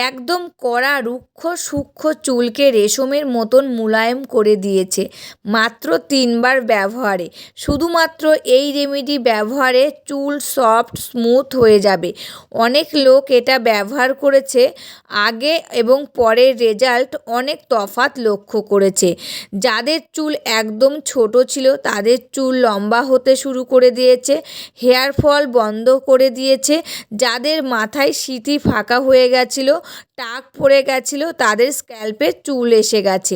একদম কড়া রুক্ষ সূক্ষ্ম চুলকে রেশমের মতন মুলায়ম করে দিয়েছে মাত্র 3বার ব্যবহারে। শুধুমাত্র এই রেমেডি ব্যবহারে চুল সফট স্মুথ হয়ে যাবে। অনেক লোক এটা ব্যবহার করেছে, আগে এবং পরের রেজাল্ট অনেক তফাৎ লক্ষ্য করেছে। যাদের চুল একদম ছোট ছিল তাদের চুল লম্বা হতে শুরু করে দিয়েছে, হেয়ার ফল বন্ধ করে দিয়েছে। যাদের মাথায় সিঁথি ফাঁকা হয়ে গেছিল, টাক পড়ে গেছিল, তাদের স্ক্যাল্পে চুল এসে গেছে।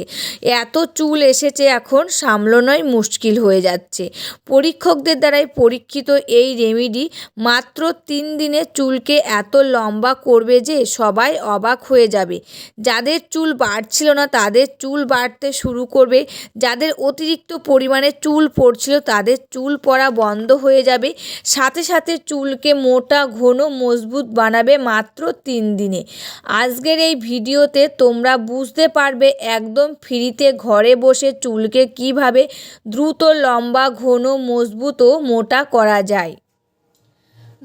এত চুল এসেছে এখন সামলানোই মুশকিল হয়ে যাচ্ছে। পরীক্ষকদের দ্বারাই পরীক্ষিত এই রেমেডি মাত্র 3 দিনে চুলকে এত লম্বা করবে যে সবাই অবাক হয়ে যাবে। যাদের চুল বাড়ছিল না তাদের চুল বাড়তে শুরু করবে, যাদের অতিরিক্ত পরিমাণে চুল পড়ছিল তাদের চুল পড়া বন্ধ হয়ে যাবে, সাথে সাথে চুলকে মোটা ঘন মজবুত বানাবে মাত্র 3 দিনে। আজকের এই ভিডিওতে তোমরা বুঝতে পারবে একদম ফ্রিতে ঘরে বসে চুলকে কিভাবে দ্রুত লম্বা ঘন মজবুত ও মোটা করা যায়।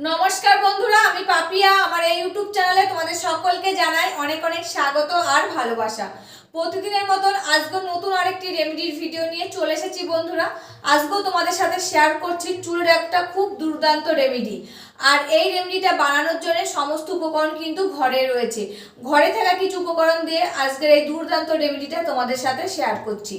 নমস্কার বন্ধুরা, আমি পাপিয়া। আমার এই ইউটিউব চ্যানেলে তোমাদের সকলকে জানাই অনেক অনেক স্বাগত আর ভালোবাসা। প্রতিদিনের মতন আজকেও নতুন আরেকটি রেমেডির ভিডিও নিয়ে চলে এসেছি বন্ধুরা। আজকেও তোমাদের সাথে শেয়ার করছি চুলের একটা খুব দুর্দান্ত রেমেডি। আর এই রেমেডিটা বানানোর জন্য সমস্ত উপকরণ কিন্তু ঘরে রয়েছে। ঘরে থাকা কিছু উপকরণ দিয়ে আজকের এই দুর্দান্ত রেমেডিটা তোমাদের সাথে শেয়ার করছি।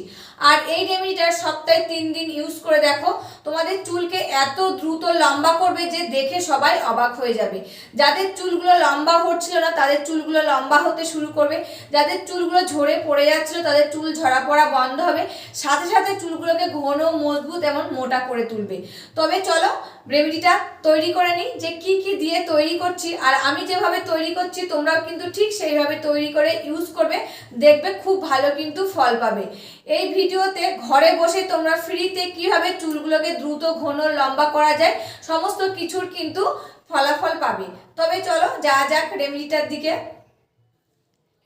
আর এই রেমেডিটা সপ্তাহে 3 দিন ইউজ করে দেখো, তোমাদের চুলকে এত দ্রুত লম্বা করবে যে দেখে সবাই অবাক হয়ে যাবে। যাদের চুলগুলো লম্বা হচ্ছিল না তাদের চুলগুলো লম্বা হতে শুরু করবে, যাদের চুলগুলো ঝরে পড়ে যাচ্ছিল তাদের চুল ঝরা পড়া বন্ধ হবে, সাথে সাথে চুলগুলোকে ঘন মজবুত এবং মোটা করে তুলবে। তবে চলো রেমেডিটা তৈরি করে নিই, যে কি কি দিয়ে তৈরি করছি। আর আমি যেভাবে তৈরি করছি তোমরাও কিন্তু ঠিক সেইভাবে তৈরি করে ইউজ করবে, দেখবে খুব ভালো কিন্তু ফল পাবে। এই ভিডিওতে ঘরে বসে তোমরা ফ্রিতে কিভাবে চুলগুলোকে দ্রুত ঘন লম্বা করা যায় সমস্ত কিছুর কিন্তু ফলাফল পাবে। তবে চলো যা যাক রেমেডিটার দিকে।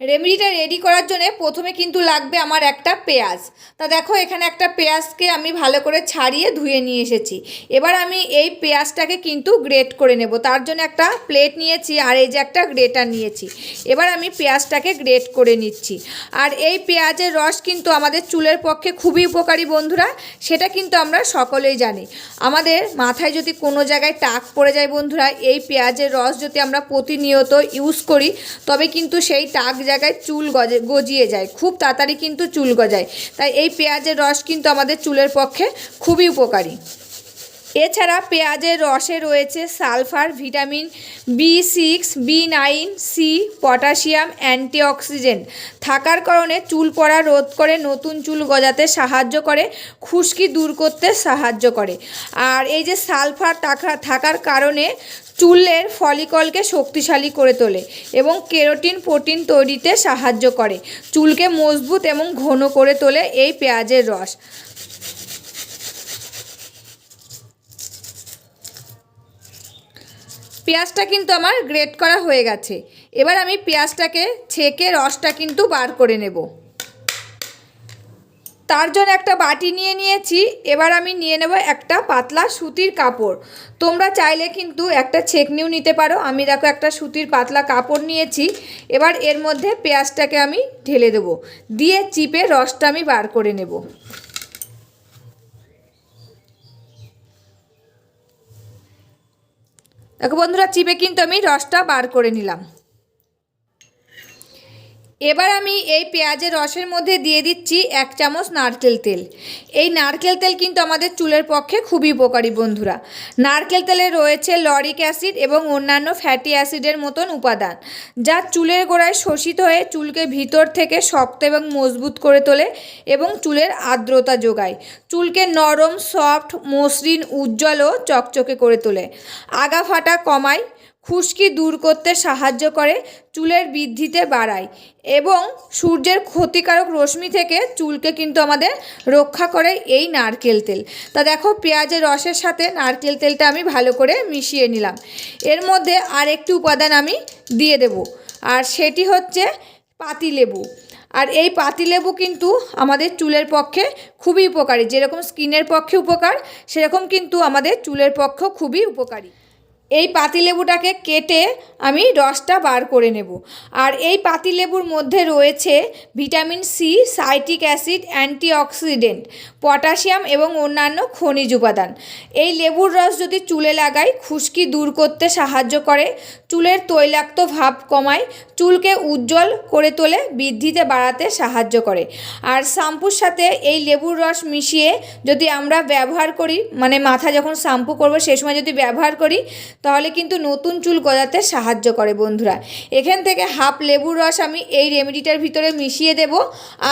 রেমেডিটা রেডি করার জন্য প্রথমে কিন্তু লাগবে আমার একটা পেঁয়াজ। তা দেখো এখানে একটা পেঁয়াজকে আমি ভালো করে ছাড়িয়ে ধুয়ে নিয়ে এসেছি। এবার আমি এই পেঁয়াজটাকে কিন্তু গ্রেট করে নেব। তার জন্য একটা প্লেট নিয়েছি আর এই যে একটা গ্রেটার নিয়েছি। এবার আমি পেঁয়াজটাকে গ্রেট করে নিচ্ছি। আর এই পেঁয়াজের রস কিন্তু আমাদের চুলের পক্ষে খুবই উপকারী বন্ধুরা, সেটা কিন্তু আমরা সকলেই জানি। আমাদের মাথায় যদি কোনো জায়গায় টাক পড়ে যায় বন্ধুরা, এই পেঁয়াজের রস যদি আমরা প্রতিনিয়ত ইউজ করি তবে কিন্তু সেই টাক জায়গায় চুল গজিয়ে যায়, খুব তাড়াতাড়ি কিন্তু চুল গজায়। তাই এই পেঁয়াজের রস কিন্তু আমাদের চুলের পক্ষে খুবই উপকারী। এছাড়া পেঁয়াজের রসে রয়েছে sulphur, vitamin B6, B9, C, potassium, antioxidant থাকার কারণে চুল পড়া রোধ করে, নতুন চুল গজাতে সাহায্য করে, খুশকি দূর করতে সাহায্য করে। আর এই যে সালফার থাকার কারণে চুলের ফলিকলকে শক্তিশালী করে তোলে এবং কেরাটিন প্রোটিন তৈরিতে সাহায্য করে, চুলকে মজবুত এবং ঘন করে তোলে এই পেঁয়াজের রস। পেঁয়াজটা কিন্তু আমার গ্রেট করা হয়ে গেছে। এবার আমি পেঁয়াজটাকে ছেঁকে রসটা কিন্তু বার করে নেব। তার জন্য একটা বাটি নিয়ে নিয়েছি। এবার আমি নিয়ে নেব একটা পাতলা সুতির কাপড়। তোমরা চাইলে কিন্তু একটা ছেঁকনিও নিতে পারো। আমি দেখো একটা সুতির পাতলা কাপড় নিয়েছি। এবার এর মধ্যে পেঁয়াজটাকে আমি ঢেলে দেবো, দিয়ে চিপে রসটা আমি বার করে নেব। দেখো বন্ধুরা, চিপে কিন্তু আমি রসটা বার করে নিলাম। এবার আমি এই পেঁয়াজের রসের মধ্যে দিয়ে দিচ্ছি 1 চামচ নারকেল তেল। এই নারকেল তেল কিন্তু আমাদের চুলের পক্ষে খুবই উপকারী বন্ধুরা। নারকেল তেলে রয়েছে লরিক অ্যাসিড এবং অন্যান্য ফ্যাটি অ্যাসিডের মতন উপাদান, যা চুলের গোড়ায় শোষিত হয়ে চুলকে ভিতর থেকে শক্ত এবং মজবুত করে তোলে এবং চুলের আর্দ্রতা যোগায়, চুলকে নরম, সফট, মসৃণ, উজ্জ্বল ও চকচকে করে তোলে, আগা ফাটা কমায়, খুশকি দূর করতে সাহায্য করে, চুলের বৃদ্ধিতে বাড়ায় এবং সূর্যের ক্ষতিকারক রশ্মি থেকে চুলকে কিন্তু আমাদের রক্ষা করে এই নারকেল তেল। তা দেখো পেঁয়াজের রসের সাথে নারকেল তেলটা আমি ভালো করে মিশিয়ে নিলাম। এর মধ্যে আরেকটি উপাদান আমি দিয়ে দেব, আর সেটি হচ্ছে পাতিলেবু। আর এই পাতিলেবু কিন্তু আমাদের চুলের পক্ষে খুবই উপকারী। যেরকম স্কিনের পক্ষে উপকার, সেরকম কিন্তু আমাদের চুলের পক্ষেও খুবই উপকারী। এই পাতিলেবুটাকে কেটে আমি রসটা বার করে নেব। আর এই পাতিলেবুর মধ্যে রয়েছে vitamin C, citric acid, antioxidant, potassium এবং অন্যান্য খনিজ উপাদান। এই লেবুর রস যদি চুলে লাগাই খুশকি দূর করতে সাহায্য করে, চুলের তৈলাক্ত ভাব কমায়, চুলকে উজ্জ্বল করে তোলে, বৃদ্ধিতে বাড়াতে সাহায্য করে। আর শ্যাম্পুর সাথে এই লেবুর রস মিশিয়ে যদি আমরা ব্যবহার করি, মানে মাথা যখন শ্যাম্পু করবো সেই সময় যদি ব্যবহার করি, তাহলে কিন্তু নতুন চুল গজাতে সাহায্য করে বন্ধুরা। এখান থেকে হাফ লেবুর রস আমি এই রেমেডিটার ভিতরে মিশিয়ে দেব,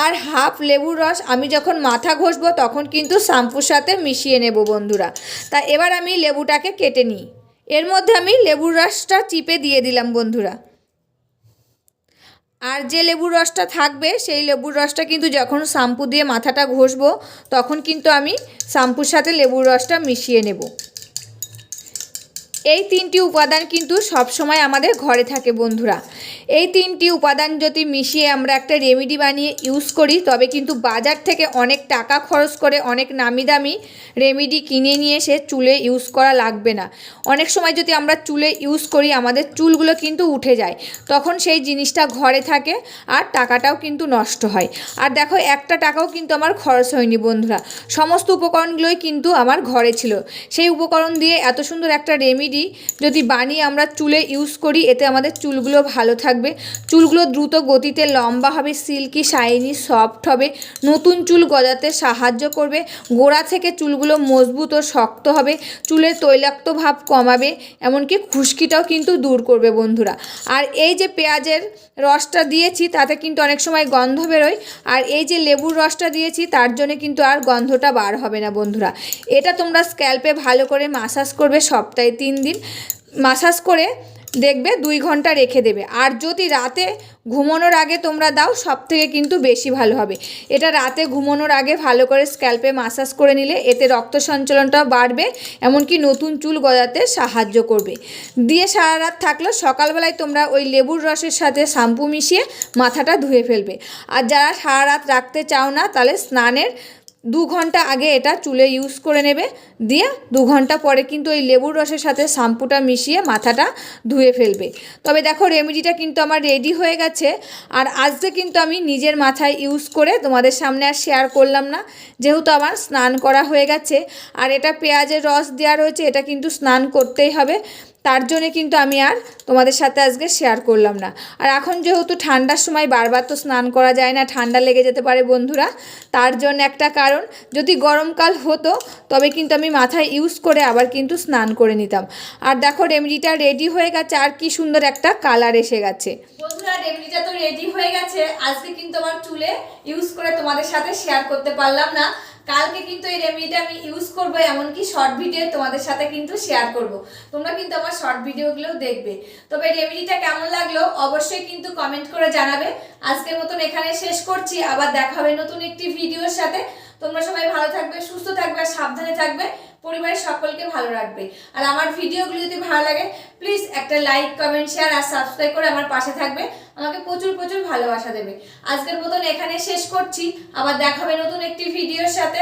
আর হাফ লেবুর রস আমি যখন মাথা ঘষবো তখন কিন্তু শ্যাম্পুর সাথে মিশিয়ে নেব বন্ধুরা। তা এবার আমি লেবুটাকে কেটে নিই। এর মধ্যে আমি লেবুর রসটা চিপে দিয়ে দিলাম বন্ধুরা। আর যে লেবুর রসটা থাকবে সেই লেবুর রসটা কিন্তু যখন শ্যাম্পু দিয়ে মাথাটা ঘষবো তখন কিন্তু আমি শ্যাম্পুর সাথে লেবুর রসটা মিশিয়ে নেব। এই তিনটি উপাদান কিন্তু সব সময় আমাদের ঘরে থাকে বন্ধুরা। এই তিনটি উপাদান যদি মিশিয়ে আমরা একটা রেমেডি বানিয়ে ইউজ করি তবে কিন্তু বাজার থেকে অনেক টাকা খরচ করে অনেক নামি দামি রেমেডি কিনে নিয়ে এসে চুলে ইউজ করা লাগবে না। অনেক সময় যদি আমরা চুলে ইউজ করি আমাদের চুলগুলো কিন্তু উঠে যায়, তখন সেই জিনিসটা ঘরে থাকে আর টাকাটাও কিন্তু নষ্ট হয়। আর দেখো একটা টাকাও কিন্তু আমার খরচ হয়নি বন্ধুরা, সমস্ত উপকরণগুলোই কিন্তু আমার ঘরে ছিল। সেই উপকরণ দিয়ে এত সুন্দর একটা রেমেডি যদি বানিয়ে আমরা চুলে ইউজ করি এতে আমাদের চুলগুলো ভালো থাকবে, চুলগুলো দ্রুত গতিতে লম্বা হবে, সিল্কি শাইনি সফট হবে, নতুন চুল গজাতে সাহায্য করবে, গোড়া থেকে চুলগুলো মজবুত ও শক্ত হবে, চুলের তৈলাক্ত ভাব কমাবে, এমনকি খুশকিটাও কিন্তু দূর করবে বন্ধুরা। আর এই যে পেঁয়াজের রসটা দিয়েছি তাতে কিন্তু অনেক সময় গন্ধ বেরোয়, আর এই যে লেবুর রসটা দিয়েছি তার জন্য কিন্তু আর গন্ধটা বার হবে না বন্ধুরা। এটা তোমরা স্ক্যাল্পে ভালো করে মাসাজ করবে, সপ্তাহে 3 দিন মাসাজ করে দেখবে 2 ঘন্টা রেখে দেবে। আর যদি রাতে ঘুমানোর আগে তোমরা দাও সব থেকে কিন্তু বেশি ভালো হবে। এটা রাতে ঘুমানোর আগে ভালো করে স্ক্যাল্পে মাসাজ করে নিলে এতে রক্ত সঞ্চালনটাও বাড়বে, এমনকি নতুন চুল গজাতে সাহায্য করবে। দিয়ে সারা রাত থাকলেও সকালবেলায় তোমরা ওই লেবুর রসের সাথে শ্যাম্পু মিশিয়ে মাথাটা ধুয়ে ফেলবে। আর যারা সারা রাত রাখতে চাও না তাহলে স্নানের 2 ঘন্টা আগে এটা চুলে ইউজ করে নেবে, দিয়ে 2 ঘন্টা পরে কিন্তু ওই লেবুর রসের সাথে শ্যাম্পুটা মিশিয়ে মাথাটা ধুয়ে ফেলবে। তবে দেখো রেমেডিটা কিন্তু আমার রেডি হয়ে গেছে। আর আজকে কিন্তু আমি নিজের মাথায় ইউজ করে তোমাদের সামনে আর শেয়ার করলাম না, যেহেতু আমার স্নান করা হয়ে গেছে। আর এটা পেঁয়াজের রস দেওয়া রয়েছে, এটা কিন্তু স্নান করতেই হবে, তার জন্যে কিন্তু আমি আর তোমাদের সাথে আজকে শেয়ার করলাম না। আর এখন যেহেতু ঠান্ডার সময় বারবার তো স্নান করা যায় না, ঠান্ডা লেগে যেতে পারে বন্ধুরা, তার জন্য একটা কারণ। যদি গরমকাল হতো তবে কিন্তু আমি মাথায় ইউজ করে আবার কিন্তু স্নান করে নিতাম। আর দেখো রেমেডিটা রেডি হয়ে গেছে, আর কি সুন্দর একটা কালার এসে গেছে বন্ধুরা। রেমেডিটা তো রেডি হয়ে গেছে, আজকে কিন্তু আমার চুলে ইউজ করে তোমাদের সাথে শেয়ার করতে পারলাম না। কালকে কিন্তু এই রেমেডিটা আমি ইউজ করব, এমনকি শর্ট ভিডিও তোমাদের সাথে কিন্তু শেয়ার করব। তোমরা কিন্তু আমার শর্ট ভিডিওগুলোও দেখবে। তবে রেমেডিটা কেমন লাগলো অবশ্যই কিন্তু কমেন্ট করে জানাবে। আজকের মতন এখানে শেষ করছি, আবার দেখা হবে নতুন একটি ভিডিওর সাথে। তোমরা সবাই ভালো থাকবে, সুস্থ থাকবে আর সাবধানে থাকবে, পরিবারের সকলকে ভালো রাখবে। আর আমার ভিডিওগুলো যদি ভালো লাগে প্লিজ একটা লাইক, কমেন্ট, শেয়ার আর সাবস্ক্রাইব করে আমার পাশে থাকবে, আমাকে প্রচুর প্রচুর ভালোবাসা দেবে। আজকের মতন এখানে শেষ করছি, আবার দেখা হবে নতুন একটি ভিডিওর সাথে।